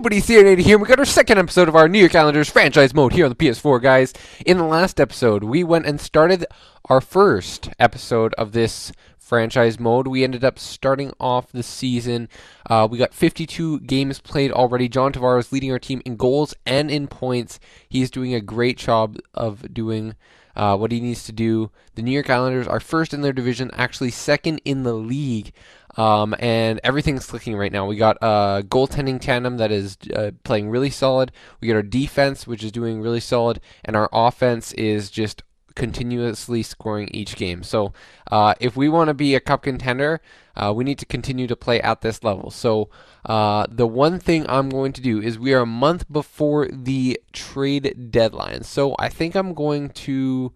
Everybody, it's Aaronator here, and we got our second episode of our New York Islanders franchise mode here on the PS4, guys. In the last episode, we went and started our first episode of this franchise mode. We ended up starting off the season. We got 52 games played already. John Tavares leading our team in goals and in points. He's doing a great job of doing what he needs to do. The New York Islanders are first in their division, actually second in the league. And everything's clicking right now. We got a goaltending tandem that is playing really solid. We got our defense, which is doing really solid, and our offense is just continuously scoring each game. So if we want to be a cup contender, we need to continue to play at this level. So the one thing I'm going to do is we are a month before the trade deadline. So I think I'm going to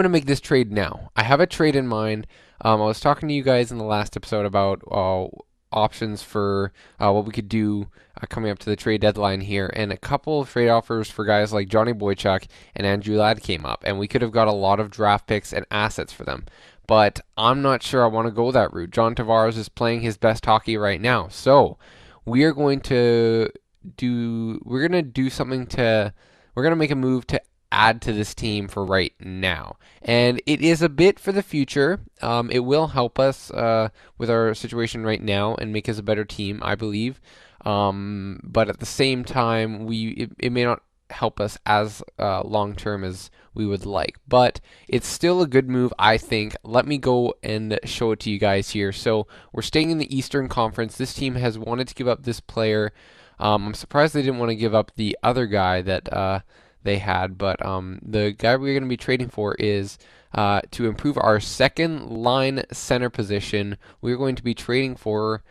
make this trade now. I have a trade in mind. I was talking to you guys in the last episode about options for what we could do coming up to the trade deadline here, and a couple of trade offers for guys like Johnny Boychuk and Andrew Ladd came up, and we could have got a lot of draft picks and assets for them. But I'm not sure I want to go that route. John Tavares is playing his best hockey right now, so we're going to make a move to add to this team for right now, and it is a bit for the future. It will help us with our situation right now and make us a better team, I believe, but at the same time it may not help us as long term as we would like, but it's still a good move, I think. Let me go and show it to you guys here. So we're staying in the Eastern Conference. This team has wanted to give up this player. I'm surprised they didn't want to give up the other guy that they had, but the guy we're going to be trading for is to improve our second line center position. We're going to be trading for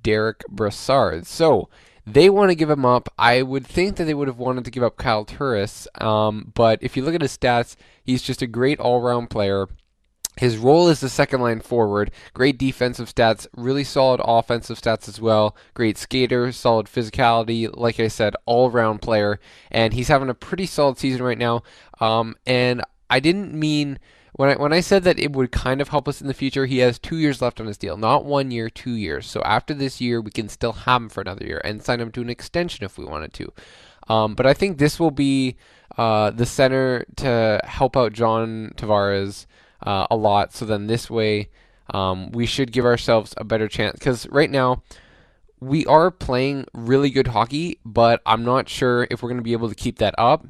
Derek Brassard. So they want to give him up. I would think that they would have wanted to give up Kyle Turris, but if you look at his stats, he's just a great all-around player. His role is the second line forward. Great defensive stats, really solid offensive stats as well. Great skater, solid physicality. Like I said, all-around player, and he's having a pretty solid season right now. And I didn't mean when I said that it would kind of help us in the future. He has 2 years left on his deal, not 1 year, 2 years. So after this year, we can still have him for another year and sign him to an extension if we wanted to. But I think this will be the center to help out John Tavares a lot. So then this way we should give ourselves a better chance, because right now we are playing really good hockey, but I'm not sure if we're going to be able to keep that up.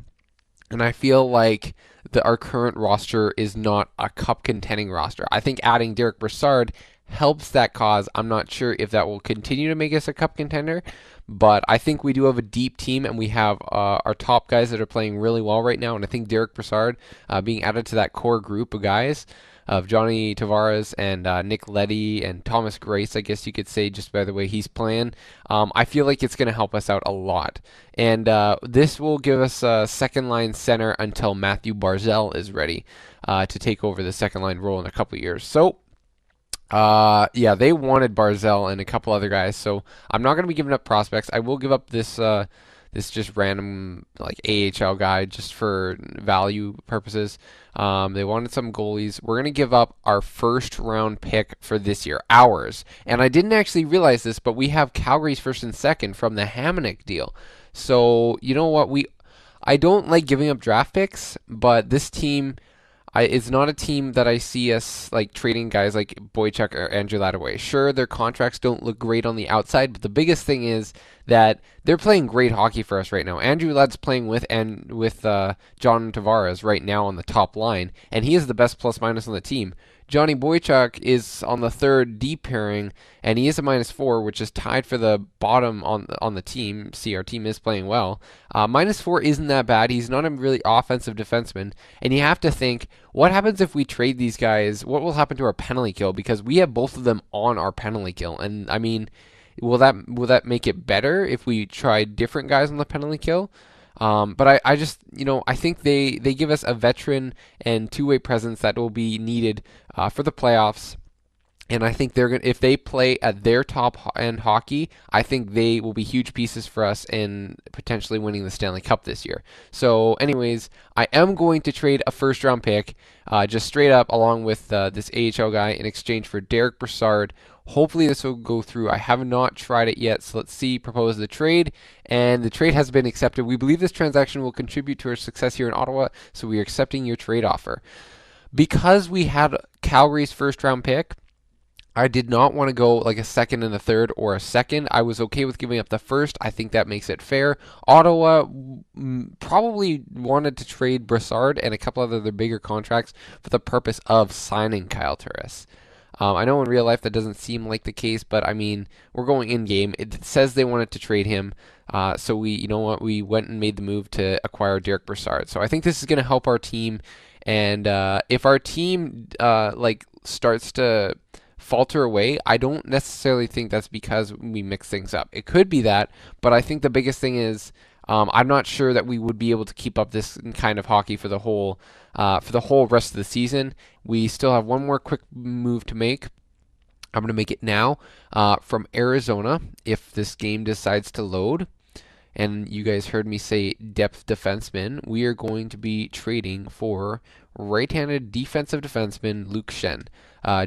And I feel like our current roster is not a cup contending roster. I think adding Derek Brassard helps that cause. I'm not sure if that will continue to make us a cup contender, but I think we do have a deep team, and we have our top guys that are playing really well right now. And I think Derek Brassard being added to that core group of guys of Johnny Tavares and Nick Leddy and Thomas Grace, I guess you could say, just by the way he's playing, I feel like it's going to help us out a lot. And this will give us a second line center until Matthew Barzal is ready to take over the second line role in a couple of years. So yeah, they wanted Barzal and a couple other guys, so I'm not going to be giving up prospects. I will give up this just random like AHL guy just for value purposes. They wanted some goalies. We're going to give up our first round pick for this year, ours. And I didn't actually realize this, but we have Calgary's first and second from the Hamonic deal. So you know what? I don't like giving up draft picks, but this team, it's not a team that I see us like trading guys like Boychuk or Andrew Ladd away. Sure, their contracts don't look great on the outside, but the biggest thing is that they're playing great hockey for us right now. Andrew Ladd's playing with John Tavares right now on the top line, and he is the best plus-minus on the team. Johnny Boychuk is on the third D pairing, and he is a -4, which is tied for the bottom on the team. See, our team is playing well. -4 isn't that bad. He's not a really offensive defenseman, and you have to think, what happens if we trade these guys? What will happen to our penalty kill? Because we have both of them on our penalty kill, and I mean, will that make it better if we try different guys on the penalty kill? But I just, I think they give us a veteran and two-way presence that will be needed for the playoffs. And I think they're gonna, if they play at their top end hockey, I think they will be huge pieces for us in potentially winning the Stanley Cup this year. So, anyways, I am going to trade a first round pick, just straight up, along with this AHL guy in exchange for Derek Brassard. Hopefully, this will go through. I have not tried it yet, so let's see. Propose the trade, and the trade has been accepted. We believe this transaction will contribute to our success here in Ottawa, so we are accepting your trade offer. Because we had Calgary's first round pick, I did not want to go like a second and a third or a second. I was okay with giving up the first. I think that makes it fair. Ottawa probably wanted to trade Brassard and a couple of other bigger contracts for the purpose of signing Kyle Turris. I know in real life that doesn't seem like the case, but I mean, we're going in game. It says they wanted to trade him. So we, you know what, we went and made the move to acquire Derek Brassard. So I think this is going to help our team. And if our team like starts to falter away, I don't necessarily think that's because we mix things up. It could be that, but I think the biggest thing is I'm not sure that we would be able to keep up this kind of hockey for the whole rest of the season. We still have one more quick move to make. I'm going to make it now from Arizona if this game decides to load. And you guys heard me say depth defenseman. We are going to be trading for right-handed defensive defenseman Luke Shen.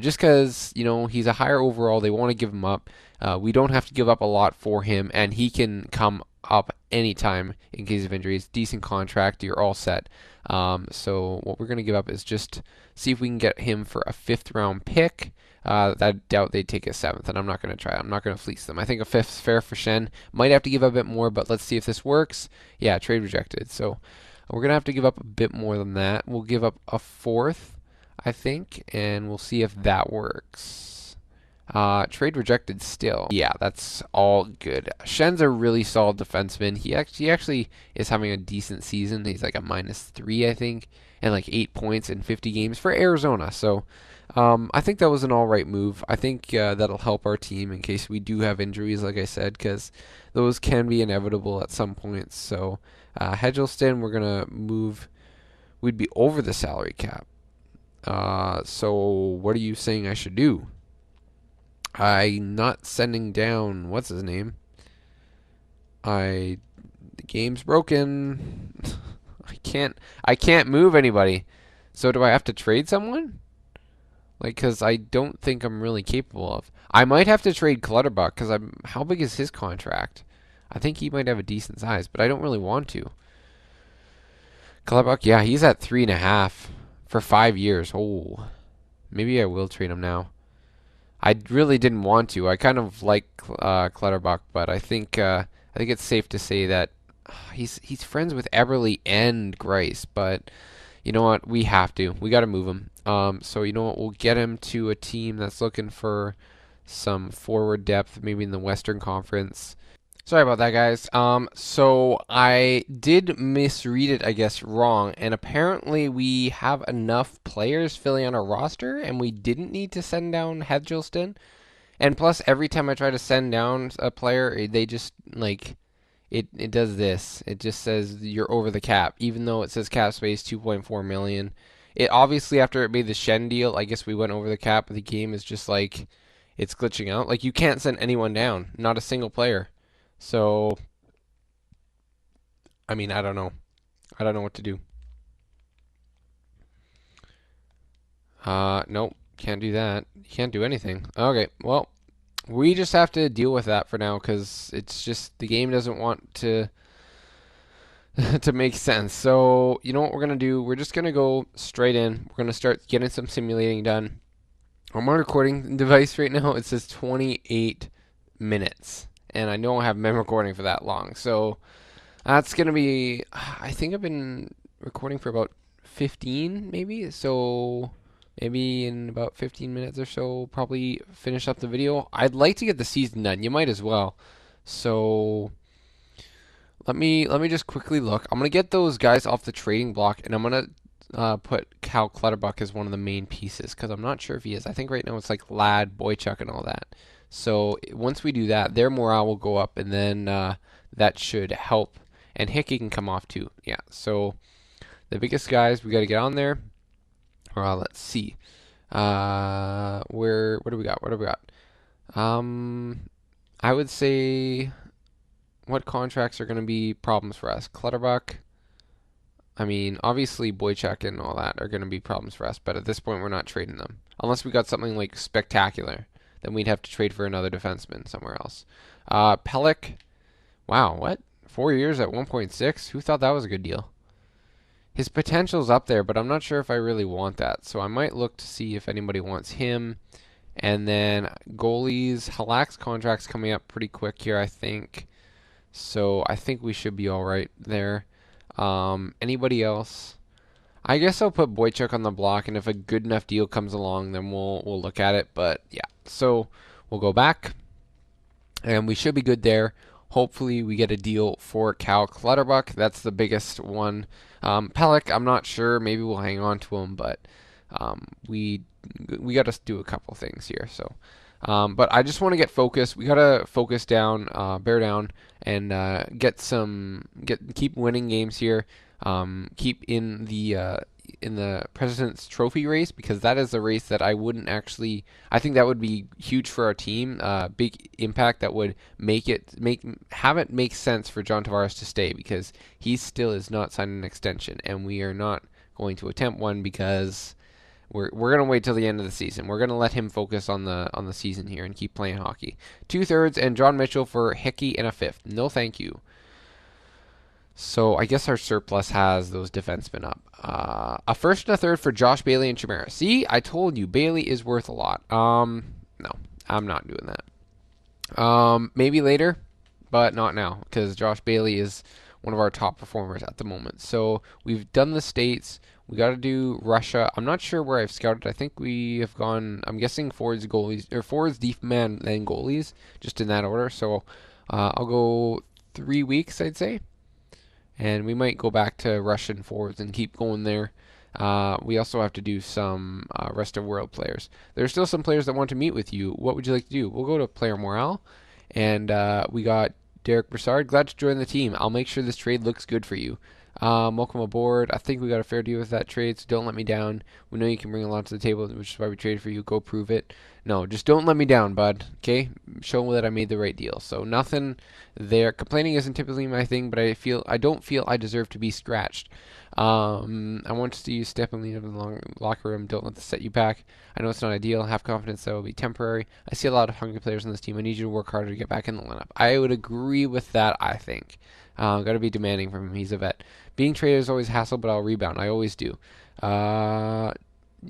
Just because, you know, he's a higher overall, they want to give him up. We don't have to give up a lot for him, and he can come up anytime in case of injuries. Decent contract, you're all set. So what we're going to give up is just see if we can get him for a 5th round pick. I doubt they'd take a 7th, and I'm not going to try. I'm not going to fleece them. I think a 5th's fair for Shen. Might have to give up a bit more, but let's see if this works. Yeah, trade rejected. So we're going to have to give up a bit more than that. We'll give up a 4th, I think, and we'll see if that works. Trade rejected still. Yeah, that's all good. Shen's a really solid defenseman. He actually is having a decent season. He's like a -3, I think, and like 8 points in 50 games for Arizona. So I think that was an all right move. I think that'll help our team in case we do have injuries, like I said, because those can be inevitable at some points. So Hedgeston, we're gonna move. We'd be over the salary cap. So what are you saying I should do? I'm not sending down. What's his name? The game's broken. I can't move anybody. So do I have to trade someone? Like, because I don't think I'm really capable of. I might have to trade Clutterbuck because how big is his contract? I think he might have a decent size, but I don't really want to. Clutterbuck, yeah, he's at 3.5 for 5 years. Oh, maybe I will trade him now. I really didn't want to. I kind of like Clutterbuck, but I think it's safe to say that he's friends with Eberle and Grice, but you know what? We have to. We got to move him. So you know what? We'll get him to a team that's looking for some forward depth, maybe in the Western Conference. Sorry about that, guys. So I did misread it, I guess, wrong, and apparently we have enough players filling on our roster, and we didn't need to send down Hedgeston. And plus, every time I try to send down a player, they just like it does this. It just says you're over the cap, even though it says cap space 2.4 million. It obviously after it made the Shen deal, I guess we went over the cap, but the game is just like it's glitching out. Like you can't send anyone down, not a single player. So I mean, I don't know. I don't know what to do. Nope, can't do that. Can't do anything. Okay, well, we just have to deal with that for now because it's just the game doesn't want to to make sense. So, you know what we're going to do? We're just going to go straight in. We're going to start getting some simulating done. On my recording device right now, it says 28 minutes. And I don't have my recording for that long. So, that's going to be, I think I've been recording for about 15 maybe. So, maybe in about 15 minutes or so, probably finish up the video. I'd like to get the season done. You might as well. So, let me just quickly look. I'm gonna get those guys off the trading block, and I'm gonna put Cal Clutterbuck as one of the main pieces because I'm not sure if he is. I think right now it's like Ladd, Boychuk, and all that. So once we do that, their morale will go up, and then that should help. And Hickey can come off too. Yeah. So the biggest guys we got to get on there. Let's see. What do we got? What do we got? I would say what contracts are going to be problems for us? Clutterbuck. I mean, obviously Boychuk and all that are going to be problems for us, but at this point we're not trading them unless we got something like spectacular. Then we'd have to trade for another defenseman somewhere else. Pellick. Wow, what? 4 years at 1.6? Who thought that was a good deal? His potential's up there, but I'm not sure if I really want that. So I might look to see if anybody wants him. And then goalies, Halak's contract's coming up pretty quick here, I think. So I think we should be all right there. Anybody else? I guess I'll put Boychuk on the block, and if a good enough deal comes along, then we'll look at it. But yeah, so we'll go back, and we should be good there. Hopefully, we get a deal for Cal Clutterbuck. That's the biggest one. Pellick, I'm not sure. Maybe we'll hang on to him, but we got to do a couple things here. So, but I just want to get focused. We got to focus down, bear down, and keep winning games here. Keep in the President's Trophy race, because that is a race that I wouldn't actually. I think that would be huge for our team. Big impact that would have it make sense for John Tavares to stay, because he still is not signed an extension, and we are not going to attempt one because we're gonna wait till the end of the season. We're gonna let him focus on the season here and keep playing hockey. 2/3 and John Mitchell for Hickey and a fifth. No, thank you. So I guess our surplus has those defensemen up. A first and a third for Josh Bailey and Chimera. See, I told you Bailey is worth a lot. No, I'm not doing that. Maybe later, but not now, because Josh Bailey is one of our top performers at the moment. So we've done the states. We got to do Russia. I'm not sure where I've scouted. I think we have gone. I'm guessing forwards, goalies, or forwards, deep man, then goalies, just in that order. So I'll go 3 weeks, I'd say, and we might go back to Russian forwards and keep going there. We also have to do some rest of world players. There's still some players that want to meet with you. What would you like to do? We'll go to player morale, and we got Derek Brassard. Glad to join the team. I'll make sure this trade looks good for you. Welcome aboard. I think we got a fair deal with that trade, so don't let me down. We know you can bring a lot to the table, which is why we traded for you. Go prove it. No, just don't let me down, bud. Okay? Show that I made the right deal. So nothing there. Complaining isn't typically my thing, but I don't feel I deserve to be scratched. I want to see you step and lead up in the locker room. Don't let this set you back. I know it's not ideal. Have confidence that it will be temporary. I see a lot of hungry players on this team. I need you to work harder to get back in the lineup. I would agree with that, I think. Got to be demanding from him. He's a vet. Being traded is always a hassle, but I'll rebound. I always do. You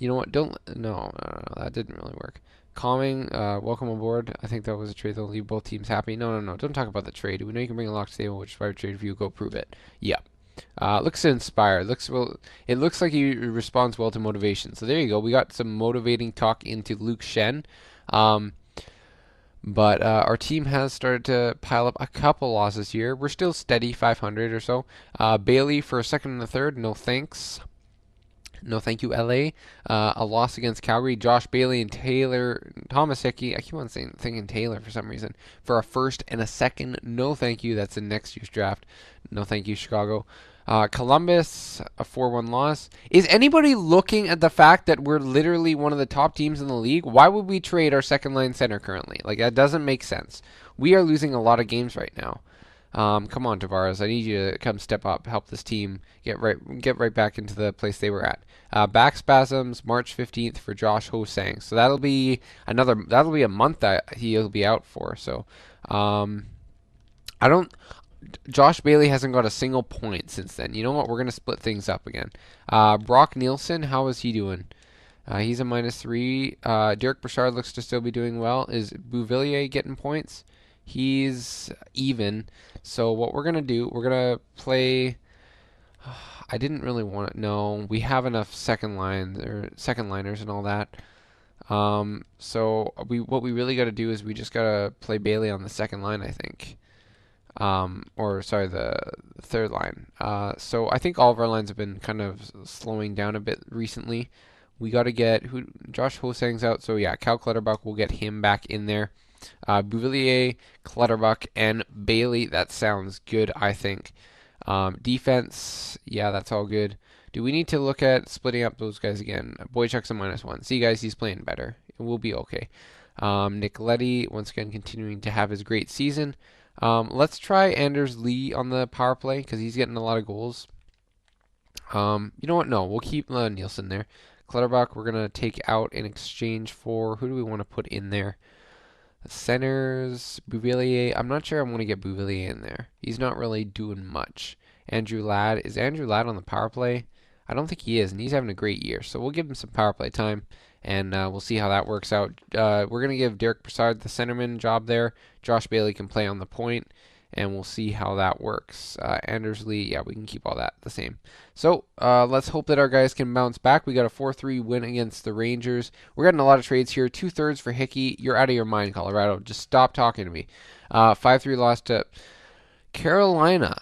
know what? No, that didn't really work. Calming, welcome aboard. I think that was a trade that'll leave both teams happy. No. Don't talk about the trade. We know you can bring a lock to the table, which is why we traded for you. Go prove it. Yeah. Looks inspired. It looks like he responds well to motivation. So there you go. We got some motivating talk into Luke Shen. But our team has started to pile up a couple losses here. We're still steady, 500 or so. Bailey for a second and a third. No thanks. No thank you, LA. A loss against Calgary. Josh Bailey and Thomas Hickey. I keep on thinking Taylor for some reason. For a first and a second. No thank you. That's in next year's draft. No thank you, Chicago. Columbus, a 4-1 loss. Is anybody looking at the fact that we're literally one of the top teams in the league? Why would we trade our second line center currently? Like, that doesn't make sense. We are losing a lot of games right now. Come on, Tavares. I need you to come step up, help this team get right back into the place they were at. Back spasms, March 15th for Josh Ho-Sang. So that'll be a month that he'll be out for. So, Josh Bailey hasn't got a single point since then. You know what? We're going to split things up again. Brock Nielsen, how is he doing? He's a -3. Derek Brassard looks to still be doing well. Is Bouvillier getting points? He's even. So what we're going to do, we're going to play. I didn't really want to. No, we have enough second liners and all that. So what we really got to do is we just got to play Bailey on the second line, I think. The third line. So I think all of our lines have been kind of slowing down a bit recently. We got to get Josh Ho-Sang's out, so yeah, Cal Clutterbuck, we'll get him back in there. Bouvillier, Clutterbuck, and Bailey. That sounds good, I think. Defense, yeah, that's all good. Do we need to look at splitting up those guys again? Boychuk's a -1. See, guys, he's playing better. We'll be okay. Nick Leddy, once again, continuing to have his great season. Let's try Anders Lee on the power play because he's getting a lot of goals. You know what? No, we'll keep Nielsen there. Clutterbuck, we're going to take out in exchange for, who do we want to put in there? Centers, Bouvillier. I'm not sure I want to get Bouvillier in there. He's not really doing much. Andrew Ladd. Is Andrew Ladd on the power play? I don't think he is, and he's having a great year. So we'll give him some power play time, and we'll see how that works out. We're going to give Derek Brassard the centerman job there. Josh Bailey can play on the point, and we'll see how that works. Anders Lee, yeah, we can keep all that the same. So let's hope that our guys can bounce back. We got a 4-3 win against the Rangers. We're getting a lot of trades here. 2/3 for Hickey. You're out of your mind, Colorado. Just stop talking to me. 5-3 loss to Carolina.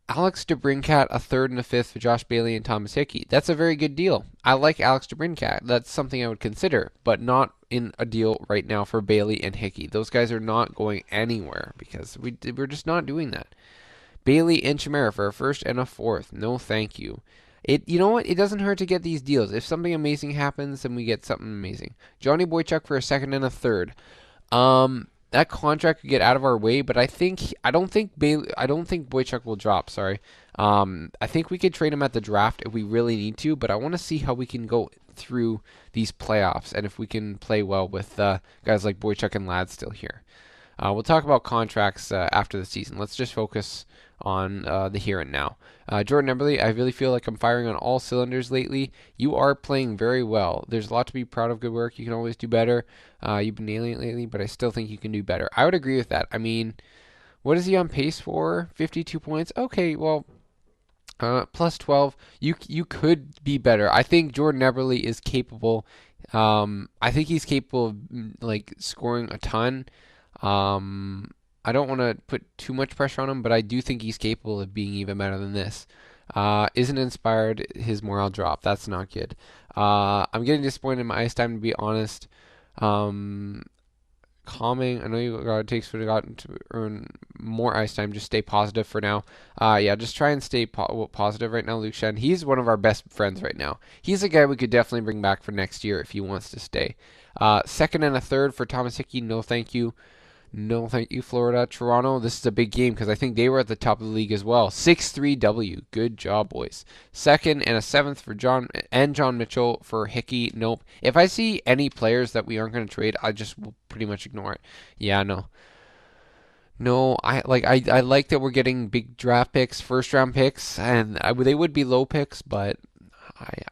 Alex DeBrincat, a 3rd and a 5th for Josh Bailey and Thomas Hickey. That's a very good deal. I like Alex DeBrincat. That's something I would consider, but not in a deal right now for Bailey and Hickey. Those guys are not going anywhere because we're just not doing that. Bailey and Chimera for a 1st and a 4th. No, thank you. You know what? It doesn't hurt to get these deals. If something amazing happens, then we get something amazing. Johnny Boychuk for a 2nd and a 3rd. That contract could get out of our way, but I don't think Boychuk will drop. Sorry. I think we could trade him at the draft if we really need to, but I want to see how we can go through these playoffs and if we can play well with guys like Boychuk and Ladd still here. We'll talk about contracts after the season. Let's just focus on the here and now. Jordan Eberle, I really feel like I'm firing on all cylinders lately. You are playing very well. There's a lot to be proud of. Good work. You can always do better. You've been nailing it lately, but I still think you can do better. I would agree with that. I mean, what is he on pace for? 52 points? Okay, well, plus 12. You could be better. I think Jordan Eberle is capable. I think he's capable of like scoring a ton. I don't want to put too much pressure on him, but I do think he's capable of being even better than this. Isn't inspired, his morale drop. That's not good. I'm getting disappointed in my ice time, to be honest. Calming. I know it takes for to earn more ice time. Just stay positive for now. Yeah, just try and stay positive right now, Luke Shen. He's one of our best friends right now. He's a guy we could definitely bring back for next year if he wants to stay. 2nd and a 3rd for Thomas Hickey. No, thank you. No, thank you, Florida. Toronto, this is a big game because I think they were at the top of the league as well. 6-3 W. Good job, boys. 2nd and a 7th for John Mitchell for Hickey. Nope. If I see any players that we aren't going to trade, I just will pretty much ignore it. Yeah, no. No, I like that we're getting big draft picks, 1st-round picks, and they would be low picks, but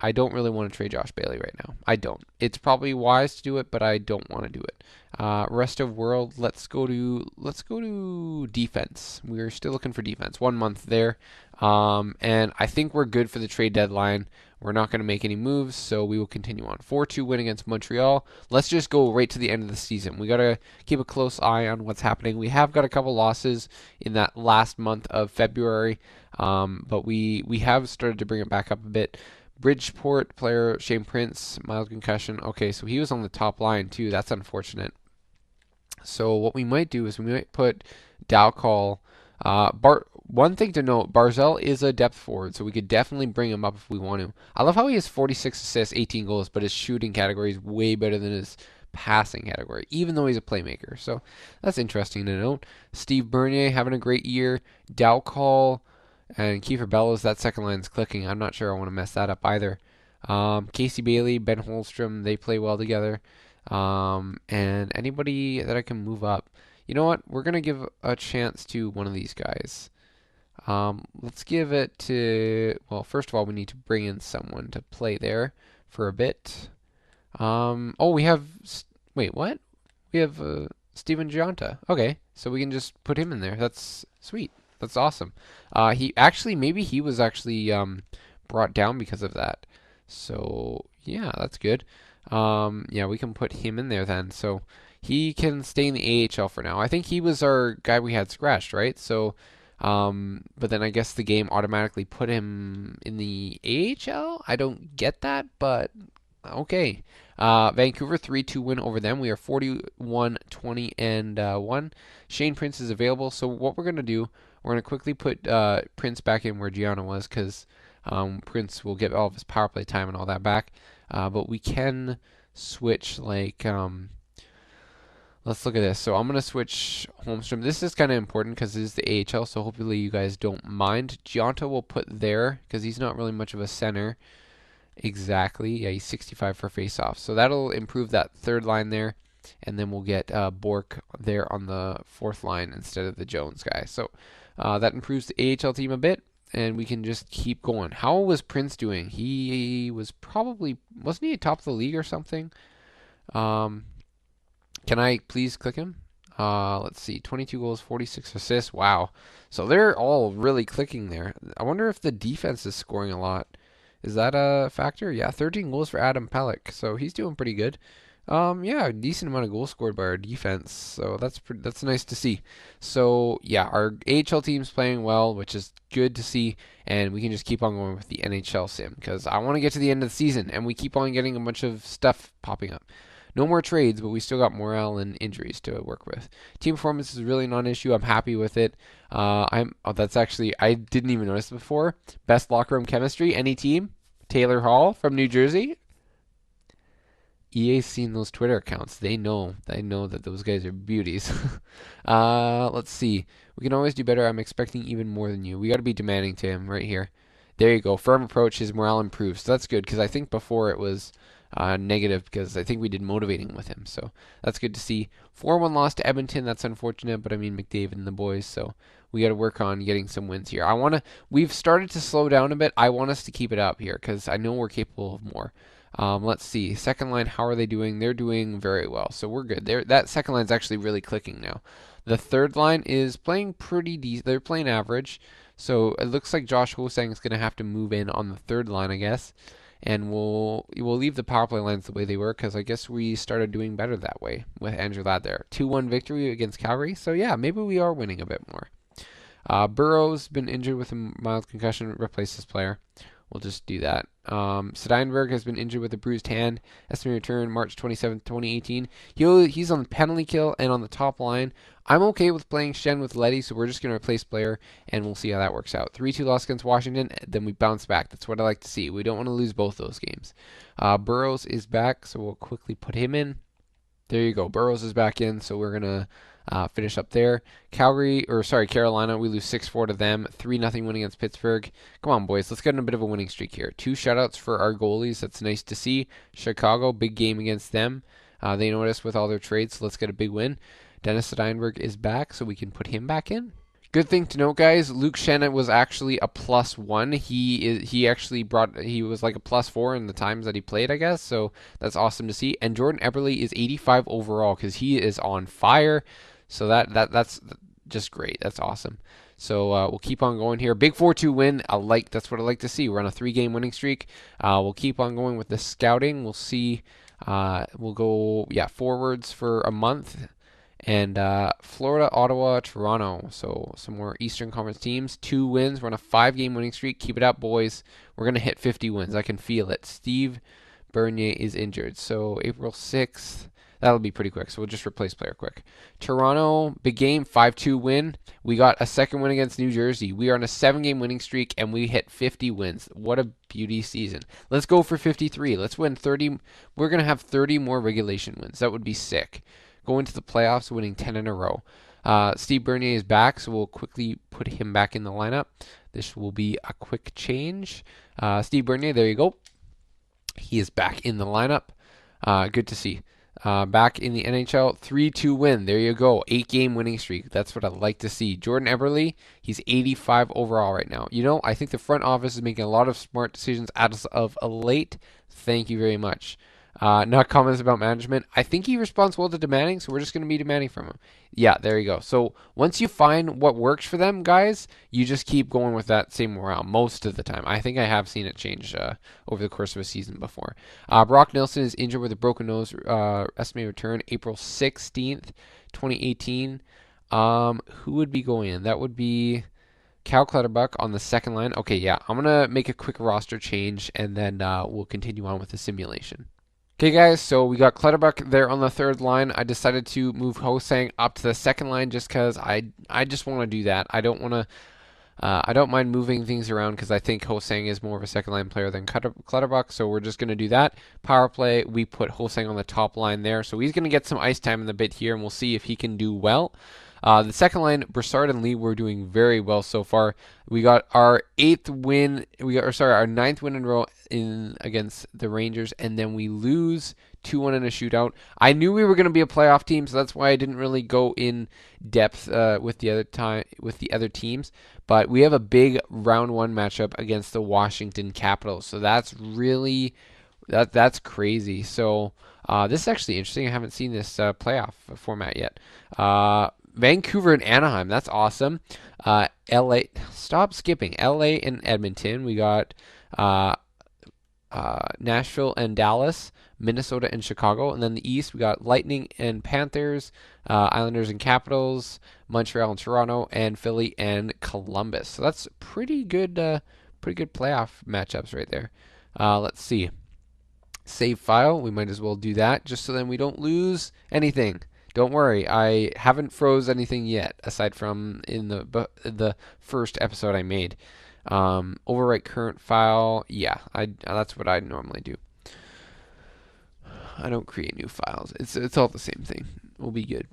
I don't really want to trade Josh Bailey right now. I don't. It's probably wise to do it, but I don't want to do it. Rest of world, let's go to defense. We're still looking for defense. 1 month there. And I think we're good for the trade deadline. We're not going to make any moves, so we will continue on. 4-2 win against Montreal. Let's just go right to the end of the season. We got to keep a close eye on what's happening. We have got a couple losses in that last month of February, but we have started to bring it back up a bit. Bridgeport player Shane Prince, mild concussion. Okay, so he was on the top line too. That's unfortunate. So what we might do is we might put Dowcall. One thing to note, Barzell is a depth forward, so we could definitely bring him up if we want to. I love how he has 46 assists, 18 goals, but his shooting category is way better than his passing category, even though he's a playmaker. So that's interesting to note. Steve Bernier having a great year. Dowcall and Kiefer Bellows, that second line's clicking. I'm not sure I want to mess that up either. Casey Bailey, Ben Holmstrom, they play well together. And anybody that I can move up. You know what? We're going to give a chance to one of these guys. Let's give it to, well, first of all, we need to bring in someone to play there for a bit. Oh, we have, wait, what? We have Steven Giunta. Okay, so we can just put him in there. That's sweet. That's awesome. Maybe he was actually brought down because of that. So, yeah, that's good. Yeah, we can put him in there then. So he can stay in the AHL for now. I think he was our guy we had scratched, right? So, but then I guess the game automatically put him in the AHL. I don't get that, but okay. Vancouver 3-2 win over them. We are 41-20-1. Shane Prince is available. So what we're going to do, we're going to quickly put Prince back in where Gianna was because Prince will get all of his power play time and all that back. But we can switch like let's look at this. So I'm going to switch Holmstrom. This is kind of important because this is the AHL, so hopefully you guys don't mind. Giunta will put there because he's not really much of a center. Exactly. Yeah, he's 65 for faceoff. So that'll improve that third line there. And then we'll get Bork there on the fourth line instead of the Jones guy. So that improves the AHL team a bit. And we can just keep going. How was Prince doing? He was probably, wasn't he top of the league or something? Can I please click him? Let's see, 22 goals, 46 assists. Wow. So they're all really clicking there. I wonder if the defense is scoring a lot. Is that a factor? Yeah, 13 goals for Adam Pelech. So he's doing pretty good. Yeah, a decent amount of goals scored by our defense. So that's nice to see. So yeah, our AHL team's playing well, which is good to see, and we can just keep on going with the NHL sim because I want to get to the end of the season, and we keep on getting a bunch of stuff popping up. No more trades, but we still got morale and injuries to work with. Team performance is really not an issue. I'm happy with it. That's actually, I didn't even notice it before. Best locker room chemistry, any team? Taylor Hall from New Jersey. EA's seen those Twitter accounts. They know that those guys are beauties. Let's see. We can always do better. I'm expecting even more than you. We got to be demanding to him right here. There you go. Firm approach. His morale improves. So that's good because I think before it was negative because I think we did motivating with him. So that's good to see. 4-1 loss to Edmonton. That's unfortunate, but I mean McDavid and the boys. So we got to work on getting some wins here. We've started to slow down a bit. I want us to keep it up here because I know we're capable of more. Let's see. Second line, how are they doing? They're doing very well. So we're good. That second line's actually really clicking now. The third line is playing pretty decent. They're playing average. So it looks like Josh Hosang is going to have to move in on the third line, I guess. And we'll leave the power play lines the way they were because I guess we started doing better that way with Andrew Ladd there. 2-1 victory against Calgary. So yeah, maybe we are winning a bit more. Burrow's been injured with a mild concussion. Replace this player. We'll just do that. Steinberg has been injured with a bruised hand. Estimated return March 27, 2018. He's on the penalty kill and on the top line. I'm okay with playing Shen with Letty, so we're just going to replace player, and we'll see how that works out. 3-2 loss against Washington, then we bounce back. That's what I like to see. We don't want to lose both those games. Burrows is back, so we'll quickly put him in. There you go. Burrows is back in, so we're going to finish up there. Carolina, we lose 6-4 to them. 3-0 win against Pittsburgh. Come on, boys. Let's get in a bit of a winning streak here. 2 shutouts for our goalies. That's nice to see. Chicago, big game against them. They noticed with all their trades, so let's get a big win. Dennis Steinberg is back, so we can put him back in. Good thing to note, guys. Luke Schenn was actually a +1. He was like a +4 in the times that he played, I guess. So that's awesome to see. And Jordan Eberle is 85 overall because he is on fire. So that's just great. That's awesome. So we'll keep on going here. Big 4-2 win. That's what I like to see. We're on a 3-game winning streak. We'll keep on going with the scouting. We'll see. We'll go forwards for a month. And Florida, Ottawa, Toronto. So some more Eastern Conference teams. 2 wins. We're on a 5-game winning streak. Keep it up, boys. We're going to hit 50 wins. I can feel it. Steve Bernier is injured. So April 6th. That'll be pretty quick. So we'll just replace player quick. Toronto, big game, 5-2 win. We got a second win against New Jersey. We are on a 7-game winning streak, and we hit 50 wins. What a beauty season. Let's go for 53. Let's win 30. We're going to have 30 more regulation wins. That would be sick. Go into the playoffs, winning 10 in a row. Steve Bernier is back, so we'll quickly put him back in the lineup. This will be a quick change. Steve Bernier, there you go. He is back in the lineup. Good to see. Back in the NHL, 3-2 win. There you go. 8-game winning streak. That's what I like to see. Jordan Eberle, he's 85 overall right now. I think the front office is making a lot of smart decisions as of late. Thank you very much. Not comments about management. I think he responds well to demanding, so we're just going to be demanding from him. Yeah, there you go. So once you find what works for them, guys, you just keep going with that same morale most of the time. I think I have seen it change over the course of a season before. Brock Nelson is injured with a broken nose. Estimated return April 16th, 2018. Who would be going in? That would be Cal Clutterbuck on the second line. Okay, yeah. I'm going to make a quick roster change, and then we'll continue on with the simulation. Okay, guys, so we got Clutterbuck there on the third line. I decided to move Hosang up to the second line just because I just want to do that. I don't want to I don't mind moving things around because I think Hosang is more of a second line player than Clutterbuck, so we're just going to do that. Power play, we put Hosang on the top line there, so he's going to get some ice time in the bit here, and we'll see if he can do well. The second line, Broussard and Lee were doing very well so far. We got our our ninth win in a row against the Rangers, and then we lose 2-1 in a shootout. I knew we were going to be a playoff team, so that's why I didn't really go in depth with the other teams. But we have a big round one matchup against the Washington Capitals, so that's crazy. So this is actually interesting. I haven't seen this playoff format yet. Vancouver and Anaheim, that's awesome. LA, stop skipping. LA and Edmonton. We got Nashville and Dallas, Minnesota and Chicago, and then the East we got Lightning and Panthers, Islanders and Capitals, Montreal and Toronto, and Philly and Columbus. So that's pretty good playoff matchups right there. Let's see. Save file. We might as well do that just so then we don't lose anything. Don't worry, I haven't froze anything yet, aside from in the first episode I made. Overwrite current file. Yeah, that's what I normally do. I don't create new files. It's all the same thing. We'll be good.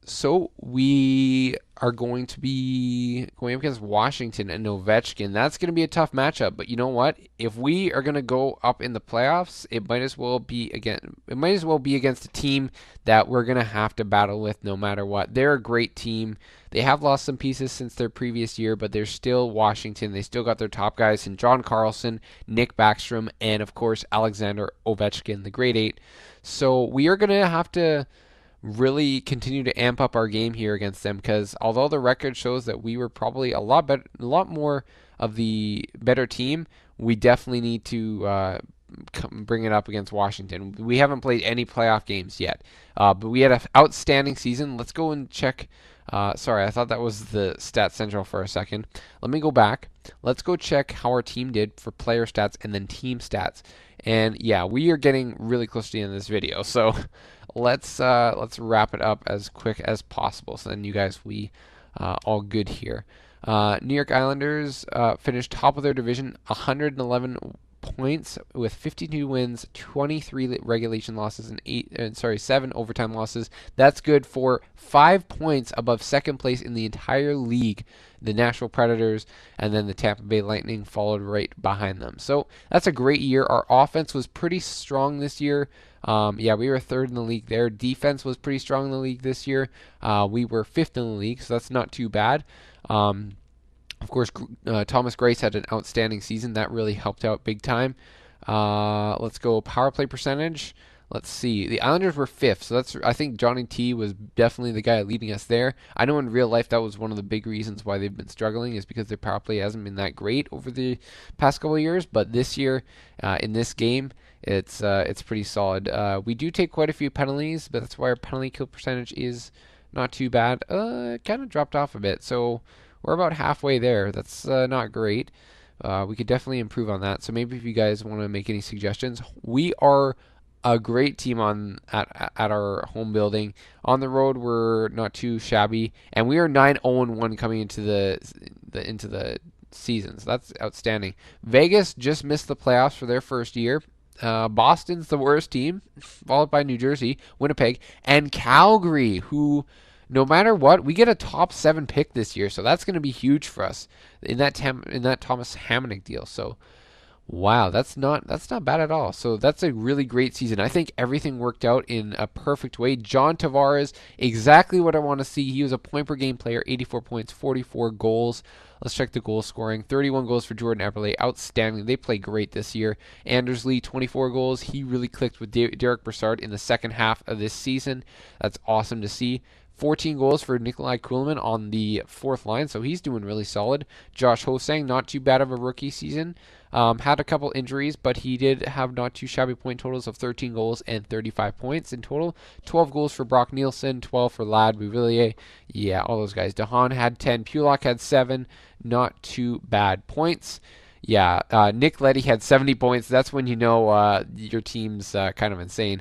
So we are going to be going up against Washington and Ovechkin. That's going to be a tough matchup. But you know what? If we are going to go up in the playoffs, it might as well be against a team that we're going to have to battle with no matter what. They're a great team. They have lost some pieces since their previous year, but they're still Washington. They still got their top guys in John Carlson, Nick Backstrom, and of course Alexander Ovechkin, the grade 8. So we are going to have to really continue to amp up our game here against them, because although the record shows that we were probably a lot more of the better team, we definitely need to bring it up against Washington. We haven't played any playoff games yet, but we had an outstanding season. Let's go and check. Sorry, I thought that was the Stats Central for a second. Let me go back. Let's go check how our team did for player stats and then team stats. And yeah, we are getting really close to the end of this video, so let's wrap it up as quick as possible. So then you guys, we all good here. New York Islanders finished top of their division, 111 points with 52 wins, 23 regulation losses, and 7 overtime losses. That's good for 5 points above second place in the entire league. The Nashville Predators and then the Tampa Bay Lightning followed right behind them. So that's a great year. Our offense was pretty strong this year. We were third in the league there. Defense was pretty strong in the league this year. We were fifth in the league, so that's not too bad. Of course, Thomas Greiss had an outstanding season. That really helped out big time. Let's go power play percentage. Let's see. The Islanders were fifth, so I think Johnny T was definitely the guy leading us there. I know in real life that was one of the big reasons why they've been struggling, is because their power play hasn't been that great over the past couple of years. But this year, in this game, it's pretty solid. We do take quite a few penalties, but that's why our penalty kill percentage is not too bad. It kind of dropped off a bit, so we're about halfway there. That's not great. We could definitely improve on that. So maybe if you guys want to make any suggestions, we are a great team at our home building. On the road, we're not too shabby, and we are 9-0-1 coming into the season. So that's outstanding. Vegas just missed the playoffs for their first year. Boston's the worst team, followed by New Jersey, Winnipeg, and Calgary, who, no matter what, we get a top 7 pick this year, so that's going to be huge for us in that Thomas Hamonic deal. So, wow, that's not bad at all. So that's a really great season. I think everything worked out in a perfect way. John Tavares, exactly what I want to see. He was a point per game player, 84 points, 44 goals. Let's check the goal scoring. 31 goals for Jordan Eberle. Outstanding. They play great this year. Anders Lee, 24 goals. He really clicked with Derek Brassard in the second half of this season. That's awesome to see. 14 goals for Nikolai Kuhlman on the fourth line, so he's doing really solid. Josh Hosang, not too bad of a rookie season. Had a couple injuries, but he did have not too shabby point totals of 13 goals and 35 points in total. 12 goals for Brock Nielsen, 12 for Lad Bouvillier. Yeah, all those guys. DeHaan had 10. Pulock had 7. Not too bad points. Yeah, Nick Leddy had 70 points. That's when you know your team's kind of insane.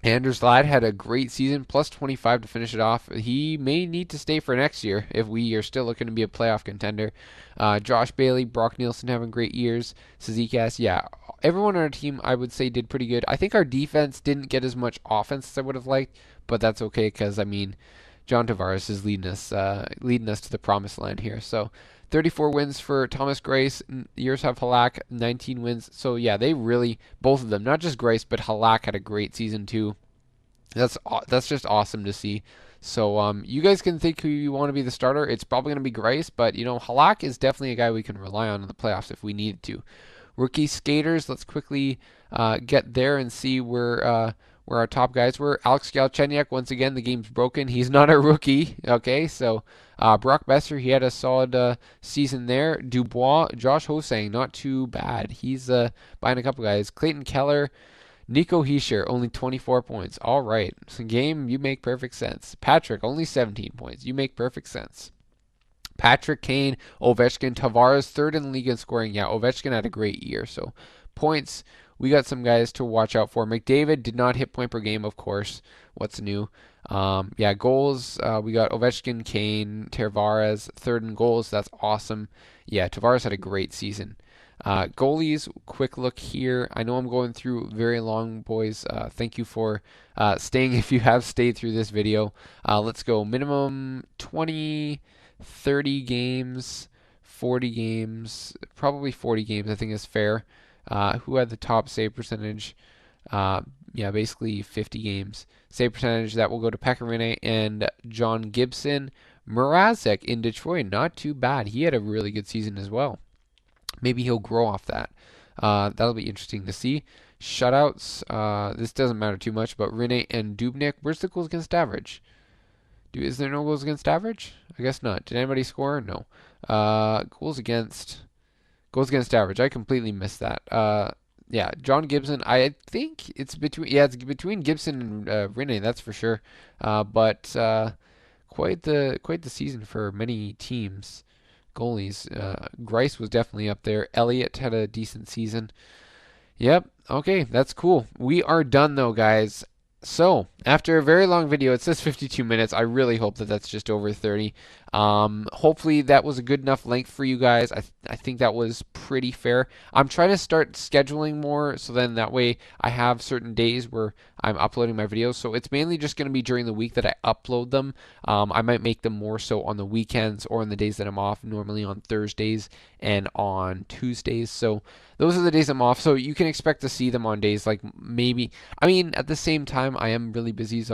Anders Ladd had a great season, plus 25 to finish it off. He may need to stay for next year if we are still looking to be a playoff contender. Josh Bailey, Brock Nielsen having great years. Cizikas, yeah. Everyone on our team, I would say, did pretty good. I think our defense didn't get as much offense as I would have liked, but that's okay because, I mean, John Tavares is leading us to the promised land here. So 34 wins for Thomas Greiss. Yaroslav Halak, 19 wins. So yeah, they really, both of them, not just Greiss, but Halak had a great season too. That's just awesome to see. So you guys can think who you want to be the starter. It's probably going to be Greiss, but Halak is definitely a guy we can rely on in the playoffs if we need to. Rookie skaters, let's quickly get there and see where our top guys were. Alex Galchenyuk, once again, the game's broken. He's not a rookie. Okay, so Brock Besser, he had a solid season there. Dubois, Josh Hosang, not too bad. He's behind a couple guys. Clayton Keller, Nico Hischier, only 24 points. All right, so game, you make perfect sense. Patrick, only 17 points. You make perfect sense. Patrick Kane, Ovechkin, Tavares, third in the league in scoring. Yeah, Ovechkin had a great year. So points, we got some guys to watch out for. McDavid did not hit point per game, of course. What's new? Yeah, goals, we got Ovechkin, Kane, Tavares, third in goals. That's awesome. Yeah, Tavares had a great season. Goalies, quick look here. I know I'm going through very long, boys. Thank you for staying if you have stayed through this video. Let's go. Minimum 20, 30 games, 40 games, probably 40 games, I think is fair. Who had the top save percentage? Yeah, basically 50 games. Save percentage, that will go to Pekka Rinne and John Gibson. Mrazek in Detroit, not too bad. He had a really good season as well. Maybe he'll grow off that. That'll be interesting to see. Shutouts, this doesn't matter too much, but Rinne and Dubnyk, where's the goals against average? Is there no goals against average? I guess not. Did anybody score? No. Goals against average. I completely missed that. Yeah, John Gibson. I think it's between Gibson and Rinne, that's for sure. But quite the season for many teams. Goalies. Greiss was definitely up there. Elliott had a decent season. Yep. Okay, that's cool. We are done though, guys. So, after a very long video, it says 52 minutes. I really hope that that's just over 30. Hopefully that was a good enough length for you guys. I think that was pretty fair. I'm trying to start scheduling more so then that way I have certain days where I'm uploading my videos. So it's mainly just going to be during the week that I upload them. I might make them more so on the weekends or on the days that I'm off, normally on Thursdays and on Tuesdays. So those are the days I'm off. So you can expect to see them on days like maybe, I mean, at the same time, I am really busy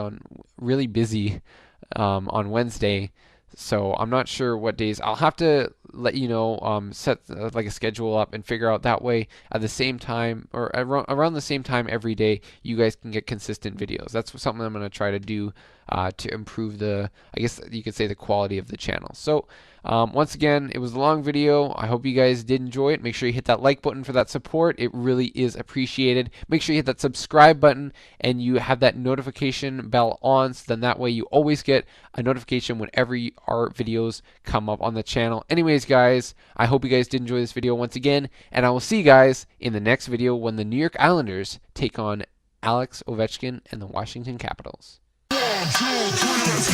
on Wednesday. So I'm not sure what days. I'll have to let you know, set like a schedule up and figure out that way at the same time or around the same time every day you guys can get consistent videos. That's something I'm going to try to do to improve I guess you could say the quality of the channel. So once again, it was a long video. I hope you guys did enjoy it. Make sure you hit that like button for that support. It really is appreciated. Make sure you hit that subscribe button and you have that notification bell on so then that way you always get a notification whenever our videos come up on the channel. Anyways, guys, I hope you guys did enjoy this video once again, and I will see you guys in the next video when the New York Islanders take on Alex Ovechkin and the Washington Capitals. 1, 2, 3, let's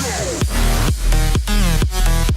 go!